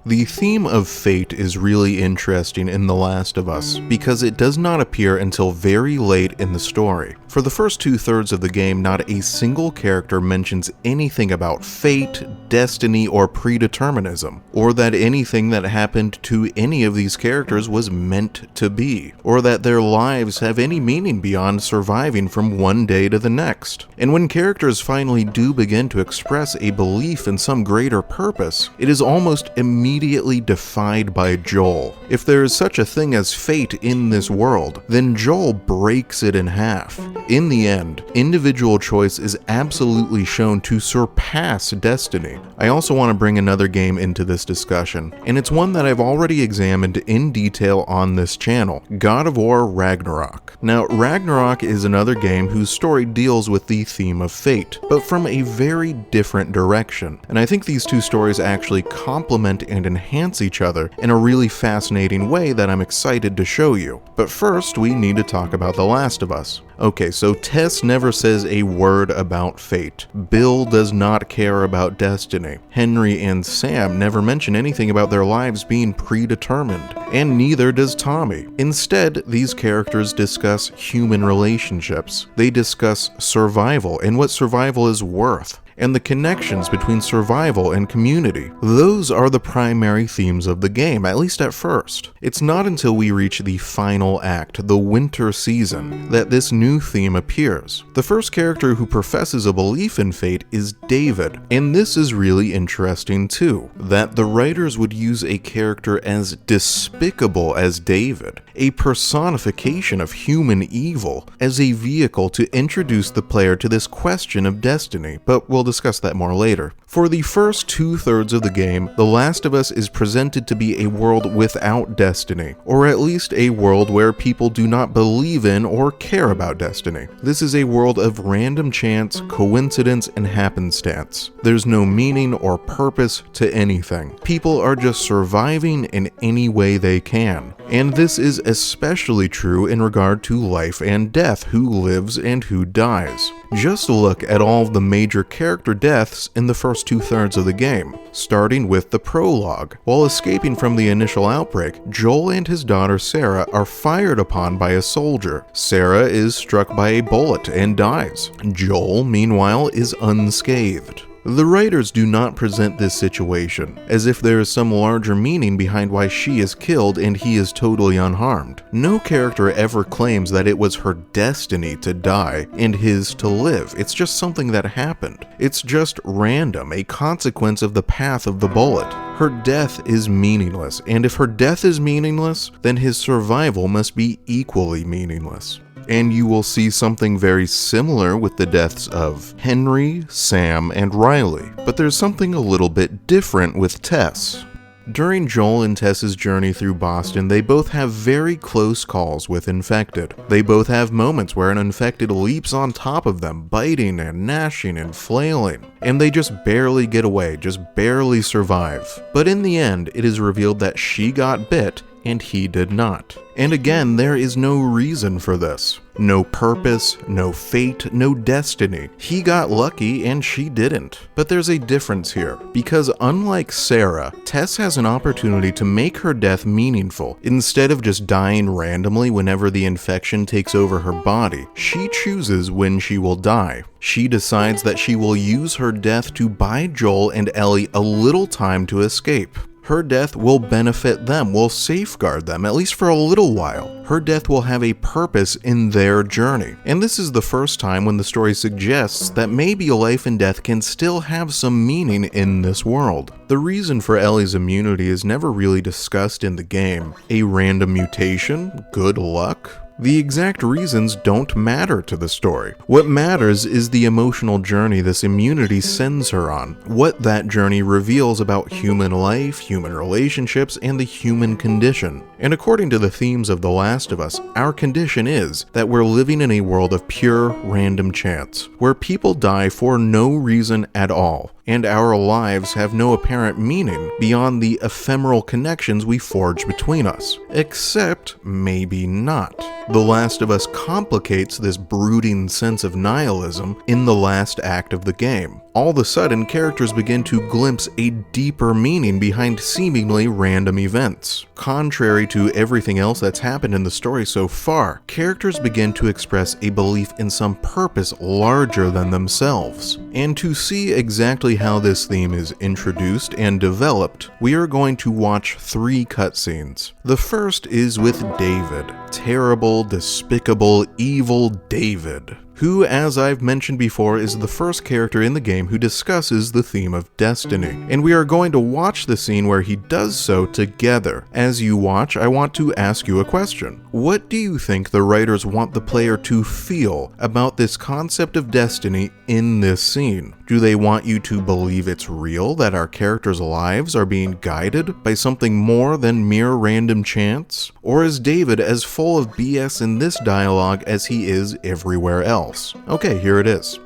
The theme of fate is really interesting in The Last of Us because it does not appear until very late in the story. For the first 2/3 of the game, not a single character mentions anything about fate, destiny, or predeterminism, or that anything that happened to any of these characters was meant to be, or that their lives have any meaning beyond surviving from one day to the next. And when characters finally do begin to express a belief in some greater purpose, it is almost immediately defied by Joel. If there is such a thing as fate in this world, then Joel breaks it in half. In the end, individual choice is absolutely shown to surpass destiny. I also want to bring another game into this discussion, and it's one that I've already examined in detail on this channel, God of War Ragnarok. Now, Ragnarok is another game whose story deals with the theme of fate, but from a very different direction, and I think these two stories actually complement and enhance each other in a really fascinating way that I'm excited to show you. But first, we need to talk about The Last of Us. Okay, so Tess never says a word about fate. Bill does not care about destiny. Henry and Sam never mention anything about their lives being predetermined, and neither does Tommy. Instead, these characters discuss human relationships. They discuss survival and what survival is worth, and the connections between survival and community. Those are the primary themes of the game, at least at first. It's not until we reach the final act, the winter season, that this new theme appears. The first character who professes a belief in fate is David, and this is really interesting too, that the writers would use a character as despicable as David, a personification of human evil, as a vehicle to introduce the player to this question of destiny, but we'll discuss that more later. For the first 2/3 of the game, The Last of Us is presented to be a world without destiny, or at least a world where people do not believe in or care about destiny. This is a world of random chance, coincidence, and happenstance. There's no meaning or purpose to anything. People are just surviving in any way they can. And this is especially true in regard to life and death, who lives and who dies. Just look at all of the major character deaths in the first 2/3 of the game, starting with the prologue. While escaping from the initial outbreak, Joel and his daughter Sarah are fired upon by a soldier. Sarah is struck by a bullet and dies. Joel, meanwhile, is unscathed. The writers do not present this situation as if there is some larger meaning behind why she is killed and he is totally unharmed. No character ever claims that it was her destiny to die and his to live. It's just something that happened. It's just random, a consequence of the path of the bullet. Her death is meaningless, and if her death is meaningless, then his survival must be equally meaningless. And you will see something very similar with the deaths of Henry, Sam, and Riley. But there's something a little bit different with Tess. During Joel and Tess's journey through Boston, they both have very close calls with infected. They both have moments where an infected leaps on top of them, biting and gnashing and flailing. And they just barely get away, just barely survive. But in the end, it is revealed that she got bit and he did not. And again, there is no reason for this. No purpose, no fate, no destiny. He got lucky and she didn't. But there's a difference here, because unlike Sarah, Tess has an opportunity to make her death meaningful. Instead of just dying randomly whenever the infection takes over her body, she chooses when she will die. She decides that she will use her death to buy Joel and Ellie a little time to escape. Her death will benefit them, will safeguard them, at least for a little while. Her death will have a purpose in their journey. And this is the first time when the story suggests that maybe life and death can still have some meaning in this world. The reason for Ellie's immunity is never really discussed in the game. A random mutation? Good luck? The exact reasons don't matter to the story. What matters is the emotional journey this immunity sends her on, what that journey reveals about human life, human relationships, and the human condition. And according to the themes of The Last of Us, our condition is that we're living in a world of pure random chance, where people die for no reason at all, and our lives have no apparent meaning beyond the ephemeral connections we forge between us. Except maybe not. The Last of Us complicates this brooding sense of nihilism in the last act of the game. all of a sudden characters begin to glimpse a deeper meaning behind seemingly random events. Contrary to everything else that's happened in the story so far, characters begin to express a belief in some purpose larger than themselves. And to see exactly how this theme is introduced and developed, we are going to watch 3 cutscenes. The first is with David. Terrible, despicable, evil David, who, as I've mentioned before, is the first character in the game who discusses the theme of destiny. And we are going to watch the scene where he does so together. As you watch, I want to ask you a question. What do you think the writers want the player to feel about this concept of destiny in this scene? Do they want you to believe it's real, that our characters' lives are being guided by something more than mere random chance? Or is David as full of BS in this dialogue as he is everywhere else? Okay, here it is.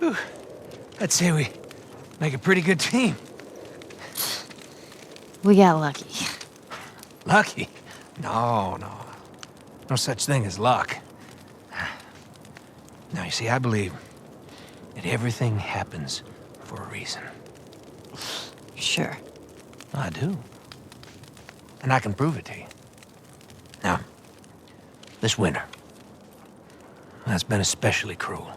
Whew. I'd say we make a pretty good team. We got lucky. Lucky? No. No such thing as luck. Now, you see, I believe that everything happens for a reason. Sure. I do. And I can prove it to you. Now, this winter, that's been especially cruel.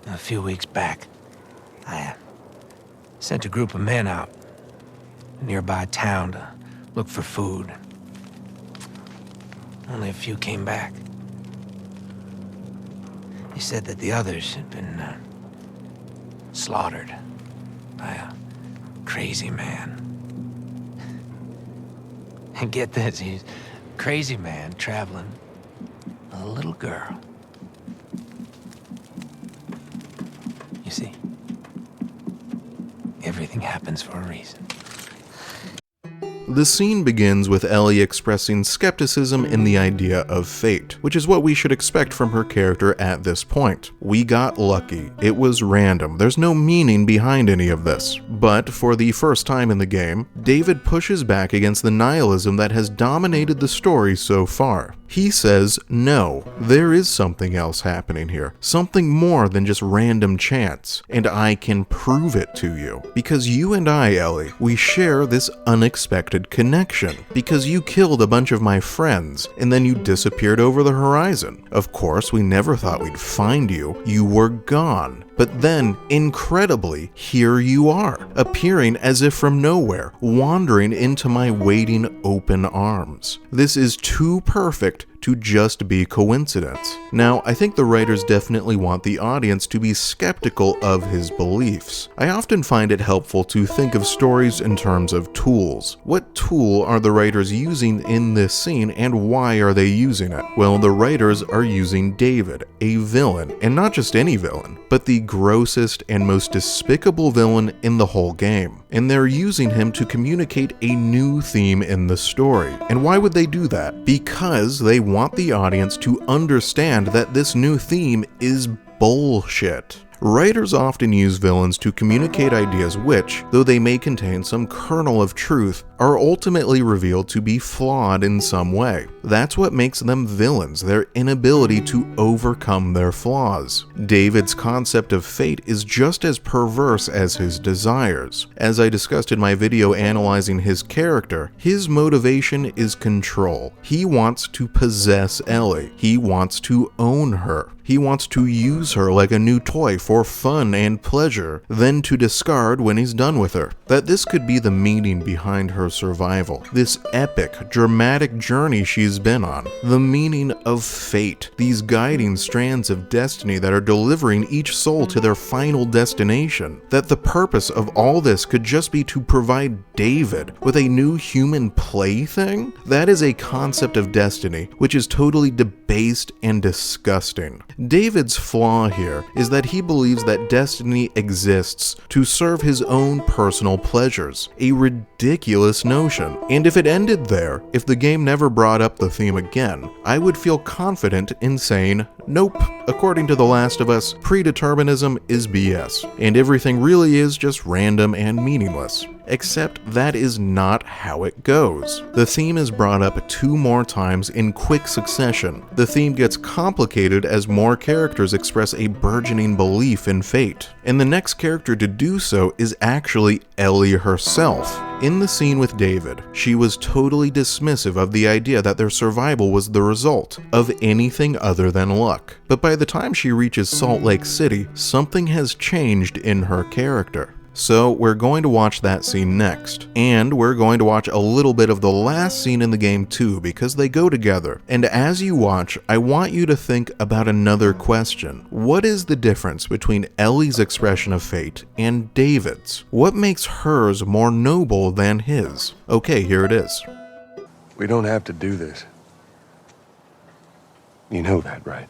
A few weeks back, I sent a group of men out to a nearby town to look for food. Only a few came back. They said that the others had been slaughtered by a crazy man. And get this, he's a crazy man traveling with a little girl. You see, everything happens for a reason. The scene begins with Ellie expressing skepticism in the idea of fate, which is what we should expect from her character at this point. We got lucky. It was random. There's no meaning behind any of this. But for the first time in the game, David pushes back against the nihilism that has dominated the story so far. He says, no, there is something else happening here. Something more than just random chance. And I can prove it to you. Because you and I, Ellie, we share this unexpected connection. Because you killed a bunch of my friends, and then you disappeared over the horizon. Of course, we never thought we'd find you. You were gone. But then, incredibly, here you are, appearing as if from nowhere, wandering into my waiting open arms. This is too perfect to just be coincidence. Now, I think the writers definitely want the audience to be skeptical of his beliefs. I often find it helpful to think of stories in terms of tools. What tool are the writers using in this scene, and why are they using it? Well, the writers are using David, a villain, and not just any villain, but the grossest and most despicable villain in the whole game. And they're using him to communicate a new theme in the story. And why would they do that? Because they want the audience to understand that this new theme is bullshit. Writers often use villains to communicate ideas which, though they may contain some kernel of truth, are ultimately revealed to be flawed in some way. That's what makes them villains, their inability to overcome their flaws. David's concept of fate is just as perverse as his desires. As I discussed in my video analyzing his character, his motivation is control. He wants to possess Ellie. He wants to own her. He wants to use her like a new toy for fun and pleasure, then to discard when he's done with her. That this could be the meaning behind her survival, this epic, dramatic journey she's been on, the meaning of fate, these guiding strands of destiny that are delivering each soul to their final destination. That the purpose of all this could just be to provide David with a new human plaything? That is a concept of destiny which is totally debased and disgusting. David's flaw here is that he believes that destiny exists to serve his own personal pleasures, a ridiculous notion. And if it ended there, if the game never brought up the theme again, I would feel confident in saying, nope, according to The Last of Us, predeterminism is BS, and everything really is just random and meaningless. Except that is not how it goes. The theme is brought up 2 more times in quick succession. The theme gets complicated as more characters express a burgeoning belief in fate. And the next character to do so is actually Ellie herself. In the scene with David, she was totally dismissive of the idea that their survival was the result of anything other than luck. But by the time she reaches Salt Lake City, something has changed in her character. So we're going to watch that scene next, and we're going to watch a little bit of the last scene in the game too, because they go together. And as you watch, I want you to think about another question. What is the difference between Ellie's expression of fate and David's? What makes hers more noble than his? Okay, here it is. We don't have to do this. You know that, right?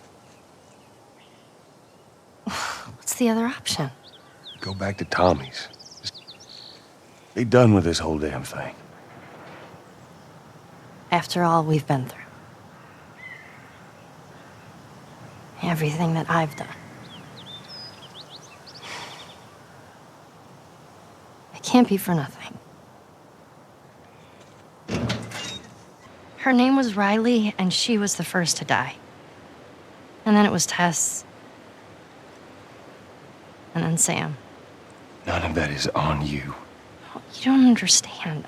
What's the other option? Go back to Tommy's. Just be done with this whole damn thing. After all we've been through. Everything that I've done. It can't be for nothing. Her name was Riley, and she was the first to die. And then it was Tess. And then Sam. None of that is on you. You don't understand.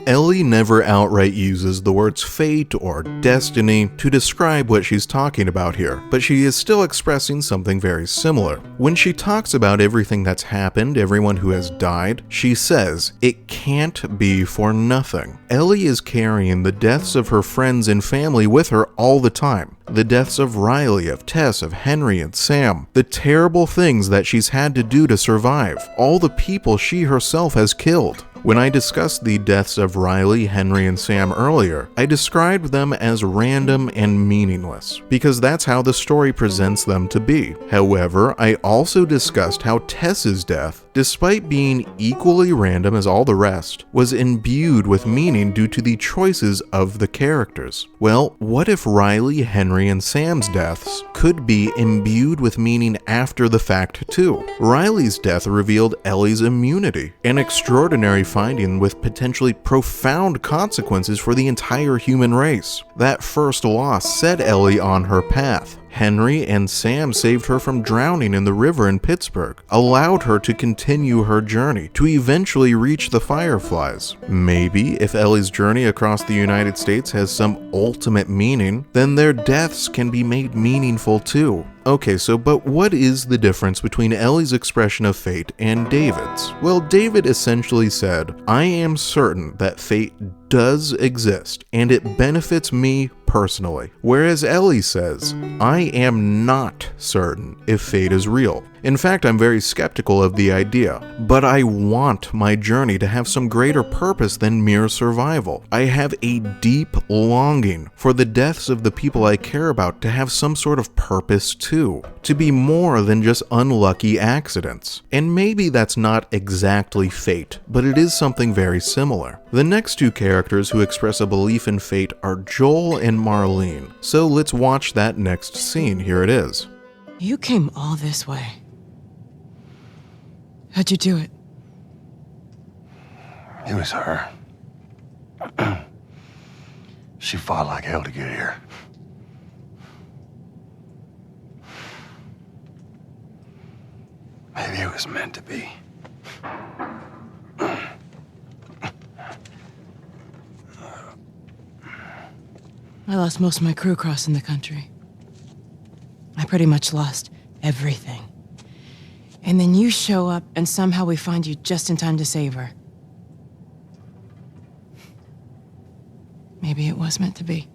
Ellie never outright uses the words fate or destiny to describe what she's talking about here, but she is still expressing something very similar. When she talks about everything that's happened, everyone who has died, she says, it can't be for nothing. Ellie is carrying the deaths of her friends and family with her all the time. The deaths of Riley, of Tess, of Henry and Sam. The terrible things that she's had to do to survive. All the people she herself has killed. When I discussed the deaths of Riley, Henry, and Sam earlier, I described them as random and meaningless, because that's how the story presents them to be. However, I also discussed how Tess's death, despite being equally random as all the rest, was imbued with meaning due to the choices of the characters. Well, what if Riley, Henry, and Sam's deaths could be imbued with meaning after the fact too? Riley's death revealed Ellie's immunity, an extraordinary finding with potentially profound consequences for the entire human race. That first loss set Ellie on her path. Henry and Sam saved her from drowning in the river in Pittsburgh, allowed her to continue her journey, to eventually reach the Fireflies. Maybe if Ellie's journey across the United States has some ultimate meaning, then their deaths can be made meaningful too. Okay, but what is the difference between Ellie's expression of fate and David's? Well, David essentially said, I am certain that fate does exist, and it benefits me personally. Whereas Ellie says, I am not certain if fate is real. In fact, I'm very skeptical of the idea, but I want my journey to have some greater purpose than mere survival. I have a deep longing for the deaths of the people I care about to have some sort of purpose too, to be more than just unlucky accidents. And maybe that's not exactly fate, but it is something very similar. The next 2 characters who express a belief in fate are Joel and Marlene, so let's watch that next scene. Here it is. You came all this way. How'd you do it? It was her. She fought like hell to get here. Maybe it was meant to be. I lost most of my crew crossing the country. I pretty much lost everything. And then you show up, and somehow we find you just in time to save her. Maybe it was meant to be.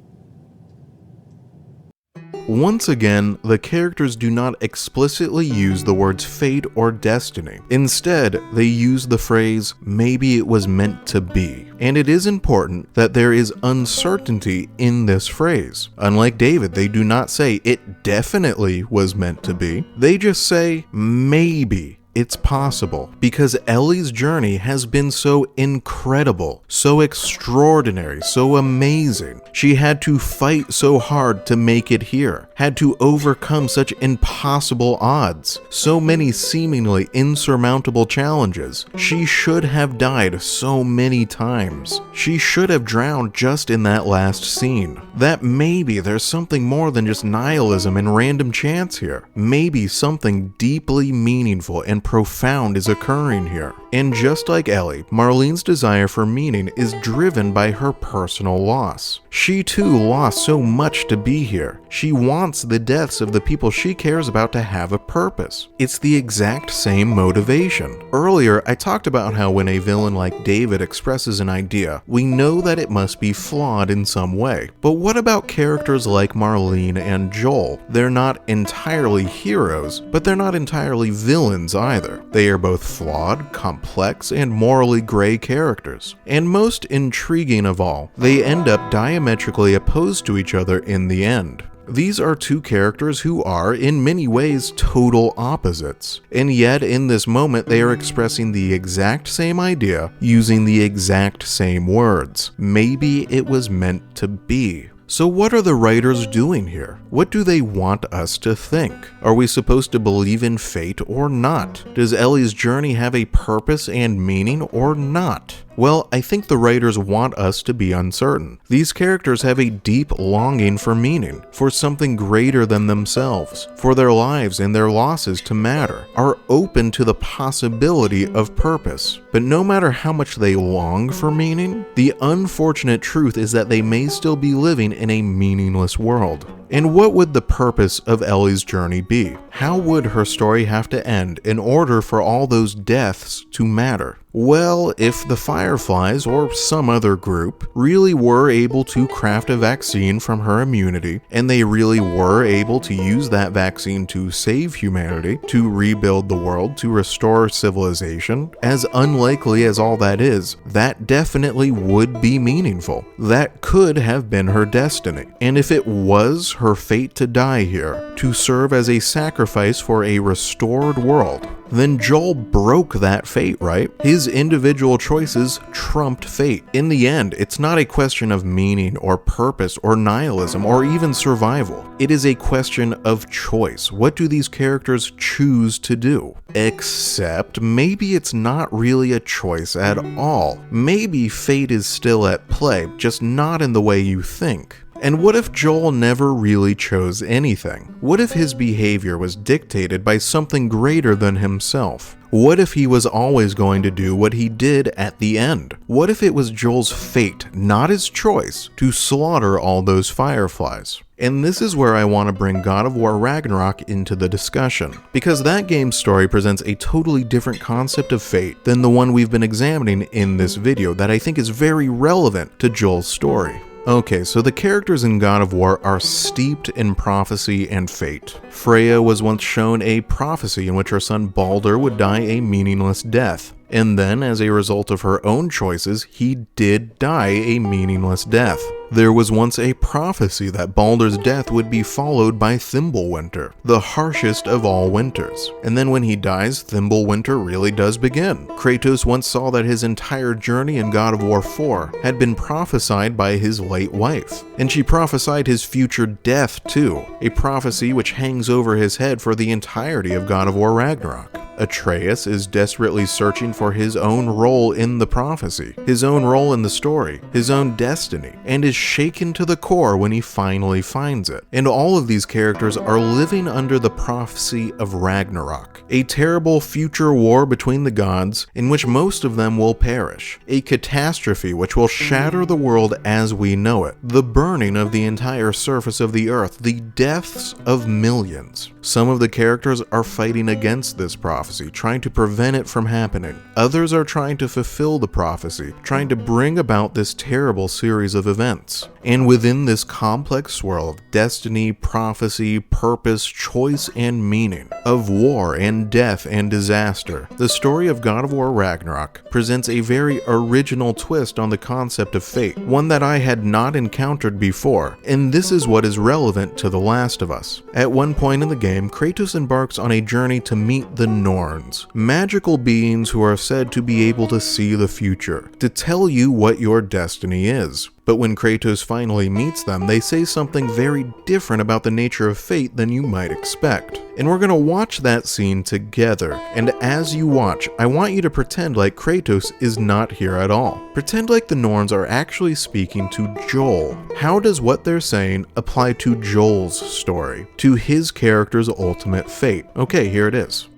Once again, the characters do not explicitly use the words fate or destiny. Instead, they use the phrase, maybe it was meant to be. And it is important that there is uncertainty in this phrase. Unlike David, they do not say it definitely was meant to be. They just say maybe. It's possible because Ellie's journey has been so incredible, so extraordinary, so amazing. She had to fight so hard to make it here, had to overcome such impossible odds, so many seemingly insurmountable challenges. She should have died so many times. She should have drowned just in that last scene. That maybe there's something more than just nihilism and random chance here. Maybe something deeply meaningful and profound is occurring here. And just like Ellie, Marlene's desire for meaning is driven by her personal loss. She too lost so much to be here. She wants the deaths of the people she cares about to have a purpose. It's the exact same motivation. Earlier, I talked about how when a villain like David expresses an idea, we know that it must be flawed in some way. But what about characters like Marlene and Joel? They're not entirely heroes, but they're not entirely villains either. They are both flawed, complex, and morally gray characters. And most intriguing of all, they end up diametrically opposed to each other in the end. These are two characters who are, in many ways, total opposites. And yet, in this moment, they are expressing the exact same idea, using the exact same words. Maybe it was meant to be. So what are the writers doing here? What do they want us to think? Are we supposed to believe in fate or not? Does Ellie's journey have a purpose and meaning or not? Well, I think the writers want us to be uncertain. These characters have a deep longing for meaning, for something greater than themselves, for their lives and their losses to matter, are open to the possibility of purpose. But no matter how much they long for meaning, the unfortunate truth is that they may still be living in a meaningless world. And what would the purpose of Ellie's journey be? How would her story have to end in order for all those deaths to matter? Well, if the Fireflies or some other group really were able to craft a vaccine from her immunity, and they really were able to use that vaccine to save humanity, to rebuild the world, to restore civilization, as unlikely as all that is, that definitely would be meaningful. That could have been her destiny. And if it was her fate to die here, to serve as a sacrifice for a restored world, then Joel broke that fate, right? His individual choices trumped fate. In the end, it's not a question of meaning or purpose or nihilism or even survival. It is a question of choice. What do these characters choose to do? Except maybe it's not really a choice at all. Maybe fate is still at play, just not in the way you think. And what if Joel never really chose anything? What if his behavior was dictated by something greater than himself? What if he was always going to do what he did at the end? What if it was Joel's fate, not his choice, to slaughter all those Fireflies? And this is where I want to bring God of War Ragnarok into the discussion, because that game's story presents a totally different concept of fate than the one we've been examining in this video that I think is very relevant to Joel's story. Okay, so the characters in God of War are steeped in prophecy and fate. Freya was once shown a prophecy in which her son Baldur would die a meaningless death. And then, as a result of her own choices, he did die a meaningless death. There was once a prophecy that Baldur's death would be followed by Thimbleweather, the harshest of all winters. And then when he dies, Thimbleweather really does begin. Kratos once saw that his entire journey in God of War 4 had been prophesied by his late wife. And she prophesied his future death too, a prophecy which hangs over his head for the entirety of God of War Ragnarok. Atreus is desperately searching for his own role in the prophecy, his own role in the story, his own destiny, and is shaken to the core when he finally finds it. And all of these characters are living under the prophecy of Ragnarok, a terrible future war between the gods in which most of them will perish, a catastrophe which will shatter the world as we know it, the burning of the entire surface of the earth, the deaths of millions. Some of the characters are fighting against this prophecy, trying to prevent it from happening. Others are trying to fulfill the prophecy, trying to bring about this terrible series of events. And within this complex swirl of destiny, prophecy, purpose, choice, and meaning, of war and death and disaster, the story of God of War Ragnarok presents a very original twist on the concept of fate, one that I had not encountered before, and this is what is relevant to The Last of Us. At one point in the game, Kratos embarks on a journey to meet the North Norns, magical beings who are said to be able to see the future, to tell you what your destiny is. But when Kratos finally meets them, they say something very different about the nature of fate than you might expect. And we're gonna watch that scene together, and as you watch, I want you to pretend like Kratos is not here at all. Pretend like the Norns are actually speaking to Joel. How does what they're saying apply to Joel's story, to his character's ultimate fate? Okay, here it is.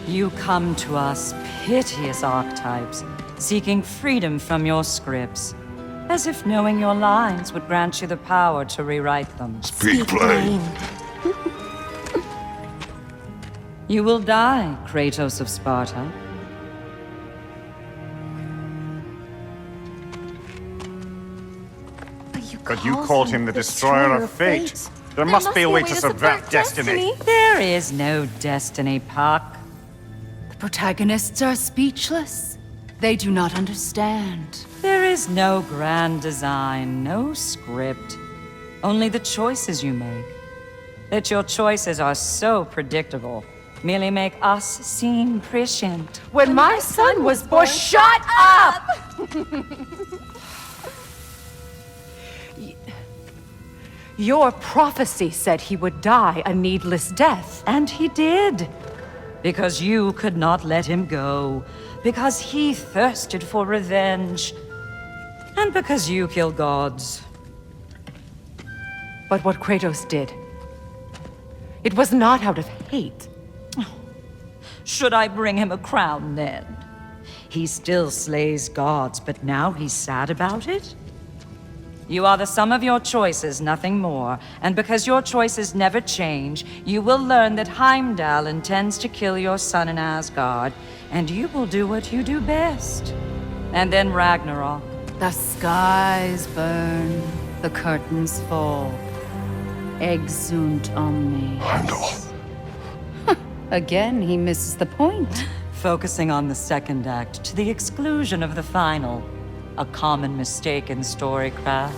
You come to us, piteous archetypes, seeking freedom from your scripts, as if knowing your lines would grant you the power to rewrite them. Speak plain. You will die, Kratos of Sparta. But you called him the destroyer of fate. There must be a way to subvert destiny. There is no destiny, Puck. The protagonists are speechless. They do not understand. There is no grand design, no script. Only the choices you make. That your choices are so predictable merely make us seem prescient. When my son was born, shut up! Your prophecy said he would die a needless death. And he did. Because you could not let him go. Because he thirsted for revenge. And because you kill gods. But what Kratos did, it was not out of hate. Should I bring him a crown then? He still slays gods, but now he's sad about it? You are the sum of your choices, nothing more. And because your choices never change, you will learn that Heimdall intends to kill your son in Asgard, and you will do what you do best. And then Ragnarok. The skies burn, the curtains fall. Exunt omnes. Heimdall. Again, he misses the point. Focusing on the second act to the exclusion of the final. A common mistake in storycraft.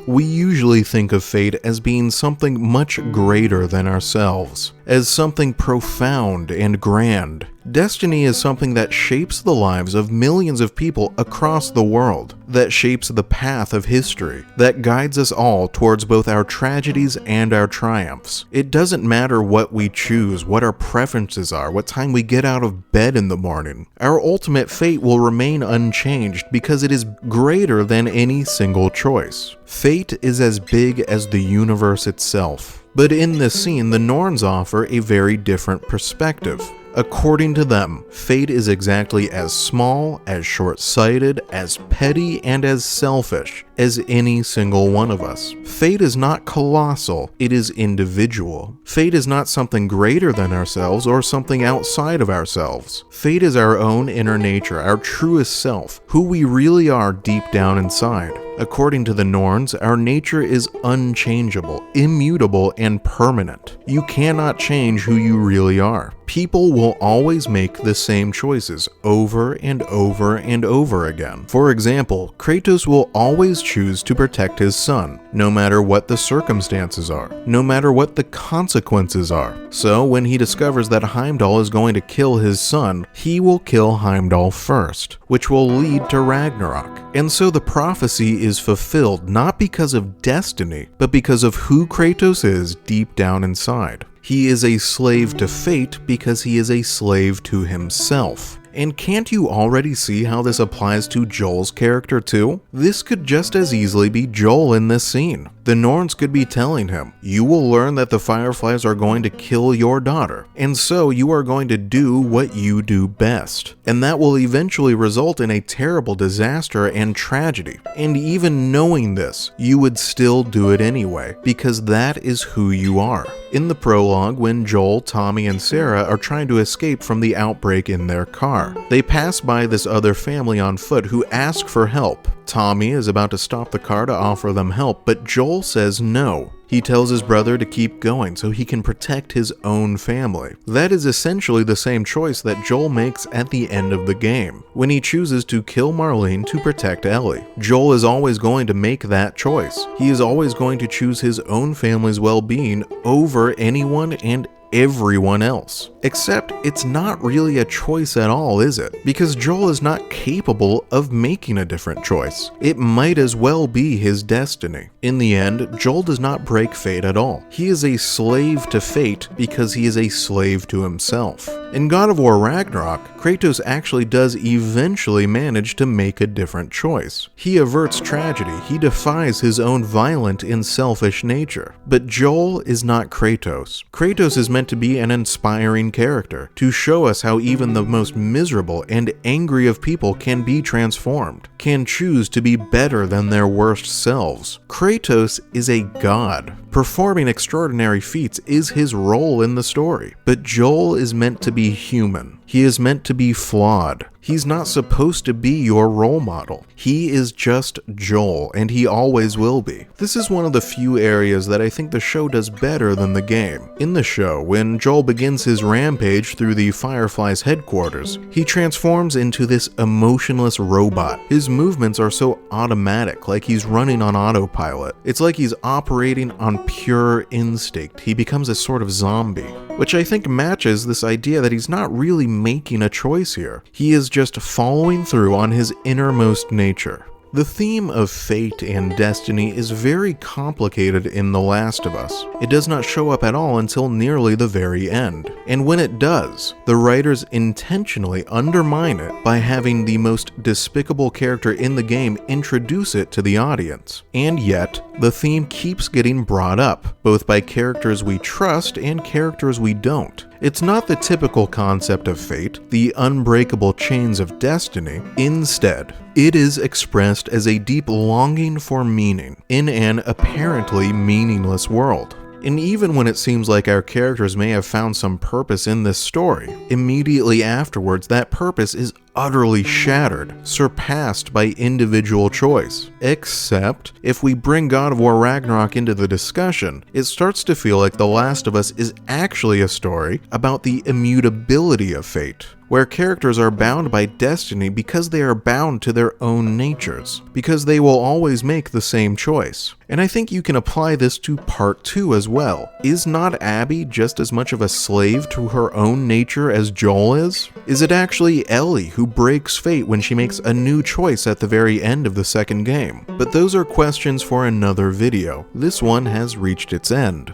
We usually think of fate as being something much greater than ourselves, as something profound and grand. Destiny is something that shapes the lives of millions of people across the world, that shapes the path of history, that guides us all towards both our tragedies and our triumphs. It doesn't matter what we choose, what our preferences are, what time we get out of bed in the morning. Our ultimate fate will remain unchanged because it is greater than any single choice. Fate is as big as the universe itself. But in this scene, the Norns offer a very different perspective. According to them, fate is exactly as small, as short-sighted, as petty, and as selfish as any single one of us. Fate is not colossal, it is individual. Fate is not something greater than ourselves or something outside of ourselves. Fate is our own inner nature, our truest self, who we really are deep down inside. According to the Norns, our nature is unchangeable, immutable, and permanent. You cannot change who you really are. People will always make the same choices over and over and over again. For example, Kratos will always choose to protect his son, no matter what the circumstances are, no matter what the consequences are. So when he discovers that Heimdall is going to kill his son, he will kill Heimdall first, which will lead to Ragnarok. And so the prophecy is fulfilled not because of destiny, but because of who Kratos is deep down inside. He is a slave to fate because he is a slave to himself. And can't you already see how this applies to Joel's character too? This could just as easily be Joel in this scene. The Norns could be telling him, you will learn that the Fireflies are going to kill your daughter, and so you are going to do what you do best. And that will eventually result in a terrible disaster and tragedy. And even knowing this, you would still do it anyway, because that is who you are. In the prologue, when Joel, Tommy, and Sarah are trying to escape from the outbreak in their car, they pass by this other family on foot who ask for help. Tommy is about to stop the car to offer them help, but Joel says no. He tells his brother to keep going so he can protect his own family. That is essentially the same choice that Joel makes at the end of the game, when he chooses to kill Marlene to protect Ellie. Joel is always going to make that choice. He is always going to choose his own family's well-being over anyone and everyone else. Except it's not really a choice at all, is it? Because Joel is not capable of making a different choice. It might as well be his destiny. In the end, Joel does not break fate at all. He is a slave to fate because he is a slave to himself. In God of War Ragnarok, Kratos actually does eventually manage to make a different choice. He averts tragedy, he defies his own violent and selfish nature. But Joel is not Kratos. Kratos is meant to be an inspiring character, to show us how even the most miserable and angry of people can be transformed, can choose to be better than their worst selves. Kratos is a god. Performing extraordinary feats is his role in the story. But Joel is meant to be human. He is meant to be flawed. He's not supposed to be your role model. He is just Joel, and he always will be. This is one of the few areas that I think the show does better than the game. In the show, when Joel begins his rampage through the Firefly's headquarters, he transforms into this emotionless robot. His movements are so automatic, like he's running on autopilot. It's like he's operating on pure instinct. He becomes a sort of zombie, which I think matches this idea that he's not really making a choice here. He is just following through on his innermost nature. The theme of fate and destiny is very complicated in The Last of Us. It does not show up at all until nearly the very end. And when it does, the writers intentionally undermine it by having the most despicable character in the game introduce it to the audience. And yet, the theme keeps getting brought up, both by characters we trust and characters we don't. It's not the typical concept of fate, the unbreakable chains of destiny. Instead, it is expressed as a deep longing for meaning in an apparently meaningless world. And even when it seems like our characters may have found some purpose in this story, immediately afterwards that purpose is utterly shattered, surpassed by individual choice. Except, if we bring God of War Ragnarok into the discussion, it starts to feel like The Last of Us is actually a story about the immutability of fate, where characters are bound by destiny because they are bound to their own natures, because they will always make the same choice. And I think you can apply this to part 2 as well. Is not Abby just as much of a slave to her own nature as Joel is? Is it actually Ellie who breaks fate when she makes a new choice at the very end of the second game? But those are questions for another video. This one has reached its end.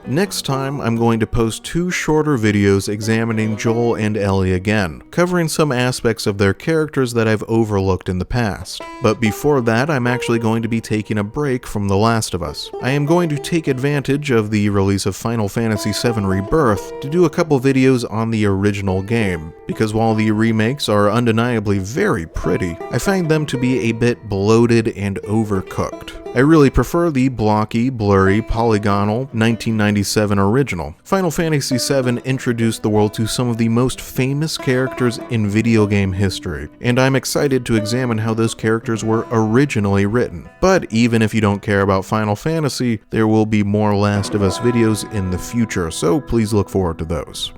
Next time, I'm going to post 2 shorter videos examining Joel and Ellie again, covering some aspects of their characters that I've overlooked in the past. But before that, I'm actually going to be taking a break from The Last of Us. I am going to take advantage of the release of Final Fantasy VII Rebirth to do a couple videos on the original game, because while the remakes are undeniably very pretty, I find them to be a bit bloated and overcooked. I really prefer the blocky, blurry, polygonal 1997 original. Final Fantasy VII introduced the world to some of the most famous characters in video game history, and I'm excited to examine how those characters were originally written. But even if you don't care about Final Fantasy, there will be more Last of Us videos in the future, so please look forward to those.